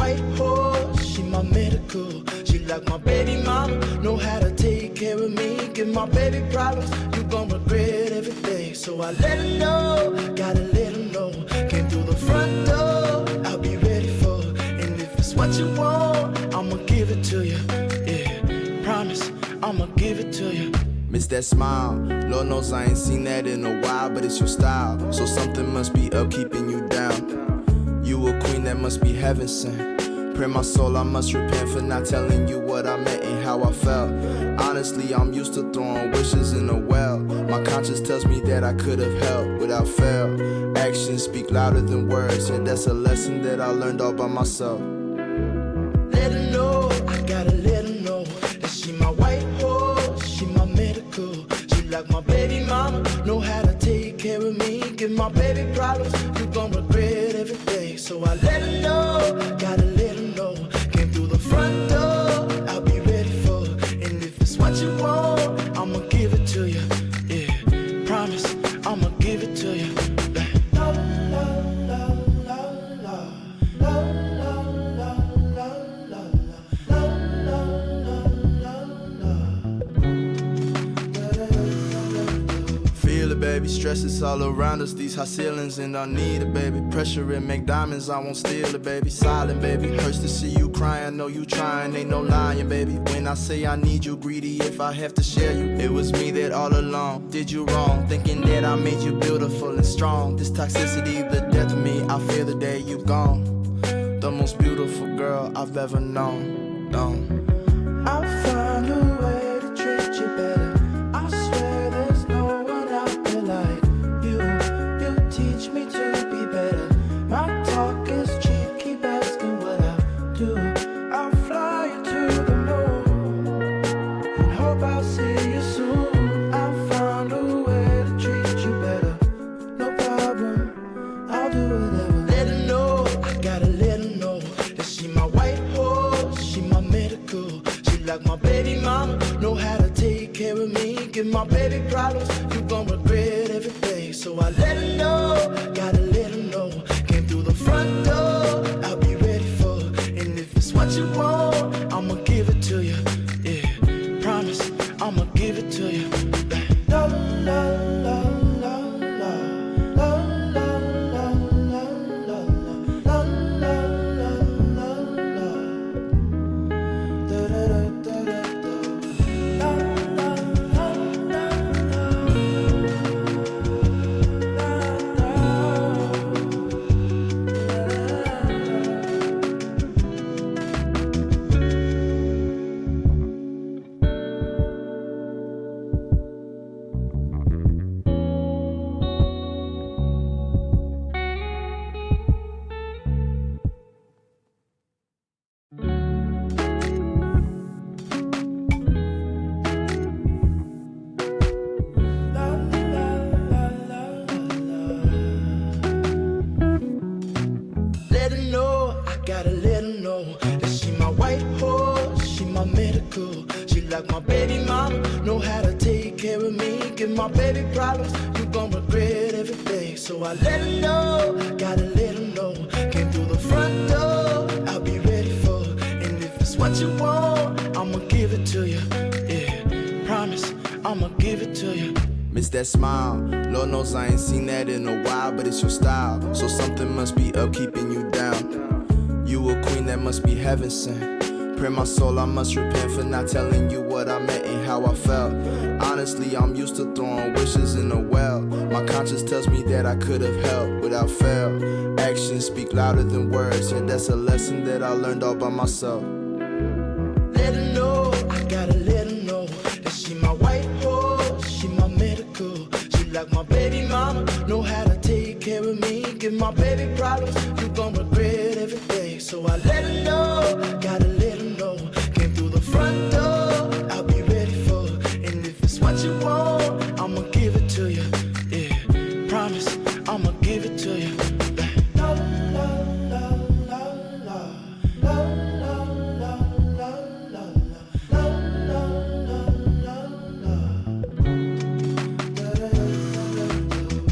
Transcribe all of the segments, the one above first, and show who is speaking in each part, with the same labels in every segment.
Speaker 1: white horse, she my medical. She like my baby mama, know how to take care of me. Give my baby problems, you gon' regret every day. So I let her know, gotta let her know. Came through the front door, I'll be ready for her. And if it's what you want, I'ma give it to you. Yeah, promise, I'ma give it to you.
Speaker 2: Miss that smile, Lord knows I ain't seen that in a while, but it's your style, so something must be up keeping you down. You a queen that must be heaven sent. Pray my soul, I must repent for not telling you what I meant and how I felt. Honestly, I'm used to throwing wishes in a well. My conscience tells me that I could have helped without fail. Actions speak louder than words, and that's a lesson that I learned all by myself.
Speaker 1: Let her know, I gotta let her know that she my white horse, she my medical. She like my baby mama, know how to take care of me. Give my baby problems, you gon' regret every day. So I let her know, gotta let her know. Came through the front door, I'll be ready for her. And if it's what you want, I'ma give it to you. Yeah, promise, I'ma give it to you. La, la, la, la, la, la, la, la, la, la, la, la, la.
Speaker 2: Feel it, baby, stress is all around us. These high ceilings and I need it, baby. Pressure and make diamonds, I won't steal it, baby. Silent, baby, hurts to see you crying. Know you trying, ain't no lying, baby. When I say I need you, greedy if I have to share you. It was me that all along did you wrong, thinking that I made you beautiful and strong. This toxicity, the death of me, I fear the day you gone. The most beautiful girl I've ever known.
Speaker 1: I'll find a way to treat you better. I swear there's no one out there like you. You teach me to be better. My talk is cheap, keep asking what I'll do. I'll fly you to the moon and hope I'll see you soon. I'll find a way to treat you better. No problem, I'll do whatever. Let her know, I gotta let her know that she my white horse, she my medical. She like my baby mama, know how to take care of me. Give my baby problems, you gon' regret every day. So I let her know, gotta let her know. Came through the front door, I'll be ready for her. And if it's what you want, I'ma give it to you. Yeah, promise, I'ma give it to you. La la la la la la la la la la la la la la la. Da da da da da da. La la la la la. Let her know, I gotta let her know that she my white horse, she my medical. She like my baby mama, know how to take care of me. Give my baby problems, you gon' regret every day. So I let her know, gotta let her know. Came through the front door, I'll be ready for her. And if it's what you want, I'ma give it to you. Yeah, promise, I'ma give it to you.
Speaker 2: Miss that smile, Lord knows I ain't seen that in a while, but it's your style, so something must be up keeping you down. You a queen that must be heaven sent. Pray my soul, I must repent for not telling you what I meant and how I felt. Honestly, I'm used to throwing wishes in a well. My conscience tells me that I could have helped without fail. Actions speak louder than words, and that's a lesson that I learned all by myself.
Speaker 1: Let her know, I gotta let her know that she my white horse, she my medical. She like my baby mama, know how to take care of me. Give my baby problems, you gon' regret every day. So I let her know, gotta let her know. Came through the front door, I'll be ready for her. And if it's what you want, I'ma give it to you. Yeah, promise, I'ma give it to you. La la la la la la la la la la la la la la la.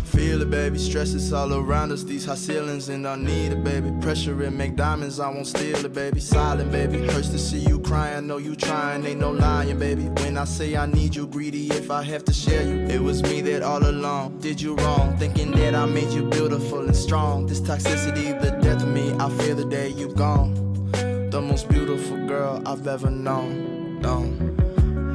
Speaker 2: Feel it, baby, stress is all around us. These high ceilings and I need it, baby. Pressure and make diamonds, I won't steal it, baby. Silent, baby. Hurts to see you crying, know you trying, ain't no lying, baby. When I say I need you, greedy if I have to share you. It was me that all along did you wrong, thinking that I made you beautiful and strong. This toxicity, the death of me, I fear the day you gone. The most beautiful girl I've ever known.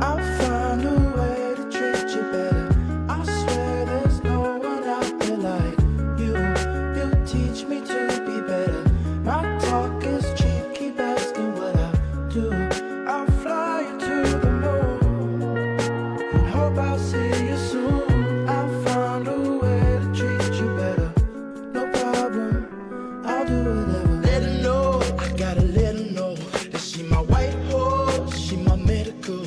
Speaker 1: I'll find a way to treat you better. I swear there's no one out there like you. You teach me to be better. My talk is cheap, keep asking what I do. I'll fly you to the moon and hope I'll see you soon. I'll find a way to treat you better. No problem, I'll do whatever. Let her know, I gotta let her know that she my white horse, she my medical.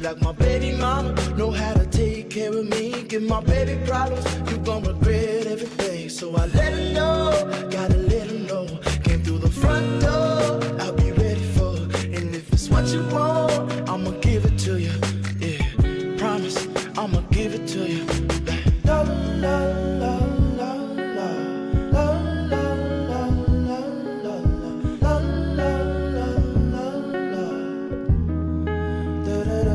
Speaker 1: Like my baby mama, know how to take care of me. Give my baby problems, you gon' regret everything. So I let her know, gotta let her know. Came through the front door, I'll be ready for her. And if it's what you want, I'ma give it to you. Yeah, promise, I'ma give it to you. La la la la la la la la la la la la la la la. Da da da.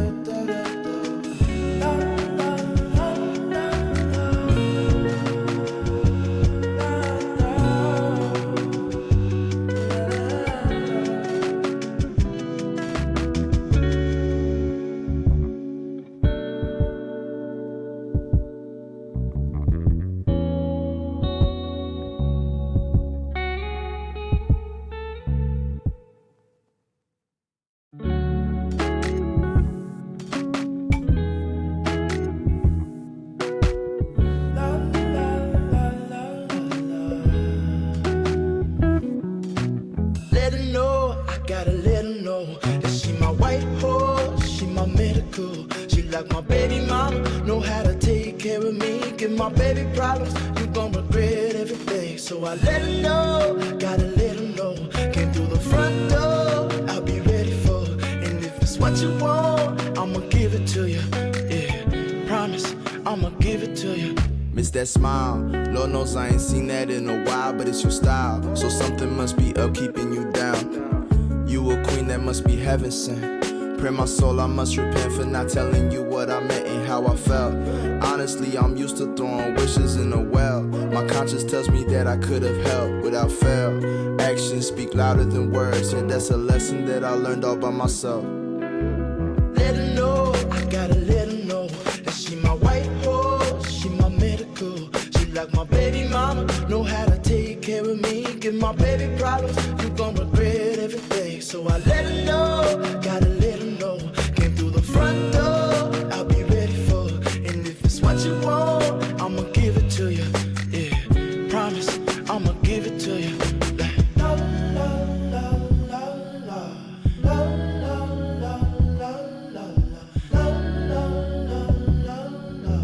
Speaker 1: Let her know, I gotta let her know that she my white horse, she my medical. She like my baby mama, know how to take care of me. Give my baby problems, you gon' regret everything. So I let her know, gotta let her know. Came through the front door, I'll be ready for her. And if it's what you want, I'ma give it to you. Yeah, promise, I'ma give it to you.
Speaker 2: Miss that smile, Lord knows I ain't seen that in a while, but it's your style. So something must be up keeping you down. You a queen that must be heaven sent. Pray my soul, I must repent for not telling you what I meant and how I felt. Honestly, I'm used to throwing wishes in a well. My conscience tells me that I could have helped without fail. Actions speak louder than words, and that's a lesson that I learned all by myself.
Speaker 1: Let her know, I gotta let her know that she my white horse, she my medical. She like my baby mama, know how to take care of me. Give my baby problems, you gon' regret everything. So I let her know, gotta let her know. Came through the front door, I'll be ready for her. And if it's what you want, I'ma give it to you. Yeah, promise, I'ma give it to you. La la la la la la la la la la la la la la.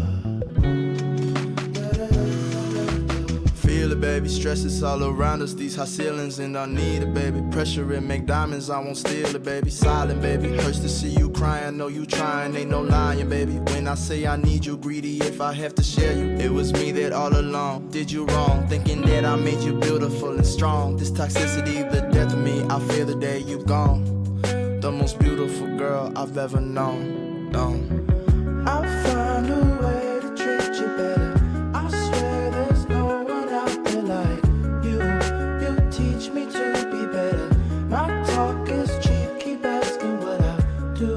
Speaker 2: Feel it, baby, stress is all around us. These high ceilings and I need it, baby. Pressure and make diamonds, I won't steal it, baby. Silent, baby. Hurts to see you crying, know you trying, ain't no lying, baby. When I say I need you, greedy if I have to share you. It was me that all along did you wrong, thinking that I made you beautiful and strong. This toxicity, the death of me, I fear the day you gone. The most beautiful girl I've ever known.
Speaker 1: I'll find a way to treat you better. I swear there's no one out there like you. You teach me to be better. My talk is cheap, keep asking what I do.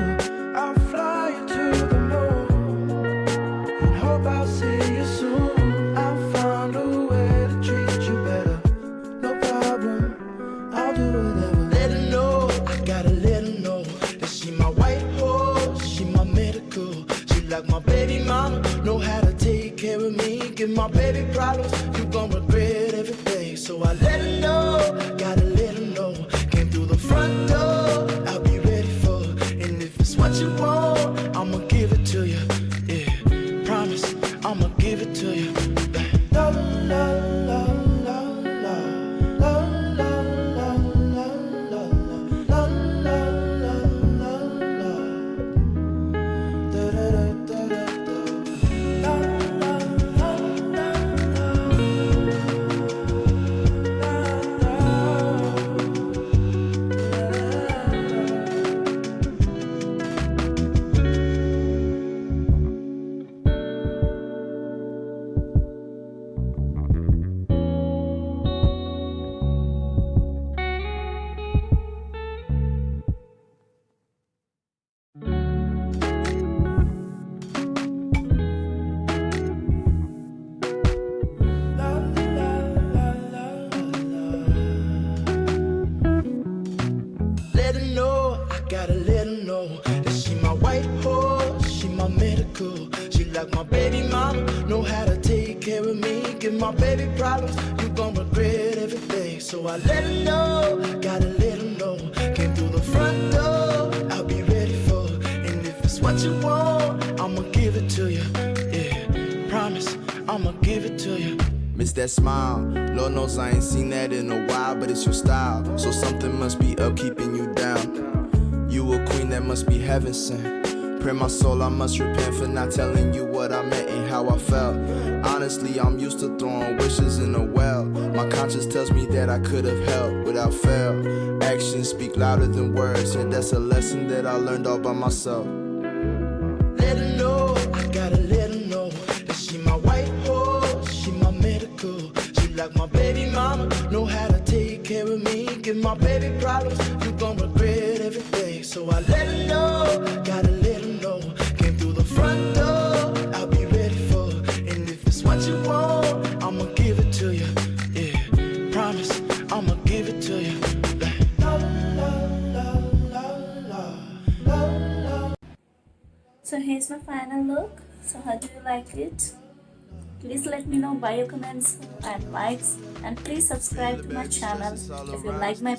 Speaker 1: I'll fly you to the moon and hope I'll see you soon. I'll find a way to treat you better. No problem, I'll do whatever. Let her know, I gotta let her know that she my white horse, she my medical. She like my baby mama, know how to take care of me. Give my baby problems, you gon' regret everything. So I let her know, gotta let her know. Came through the front door, I'll be ready for her. And if it's what you want, I'ma give it to you. Yeah, promise, I'ma give it to you. La la la la la la la la la la la la la la la. Da da da da da da. La la la la la. gotta let her know that she my white horse, she my medical. She like my baby mama, know how to take care of me. Give my baby problems, you gon' regret everything. So I let her know, gotta let her know. Came through the front door, I'll be ready for her. And if it's what you want, I'ma give it to you. Yeah, promise, I'ma give it to you.
Speaker 2: Miss that smile, Lord knows I ain't seen that in a while, but it's your style. So something must be up keeping you down. You a queen that must be heaven sent. Pray my soul, I must repent for not telling you what I meant and how I felt. Honestly, I'm used to throwing wishes in a well. My conscience tells me that I could have helped without fail. Actions speak louder than words, and that's a lesson that I learned all by myself.
Speaker 1: Let her know, I gotta let her know that she my white horse, she my medical. She like my baby mama, know how to take care of me. Give my baby problems, you gon' regret everything. So I let her know, gotta let her know. Came through the front door, I'll be ready for her. And if it's what you want, I'ma give it to you. Yeah, promise, I'ma give it to you. Like, la, la, la, la, la, la, la.
Speaker 3: So here's my final look. So how do you like it? Please let me know by your comments and likes, and please subscribe to my channel if you like my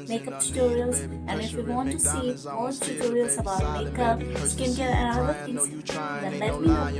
Speaker 3: makeup tutorials, and if you want to see more tutorials about makeup, skincare and other things, then let me know please.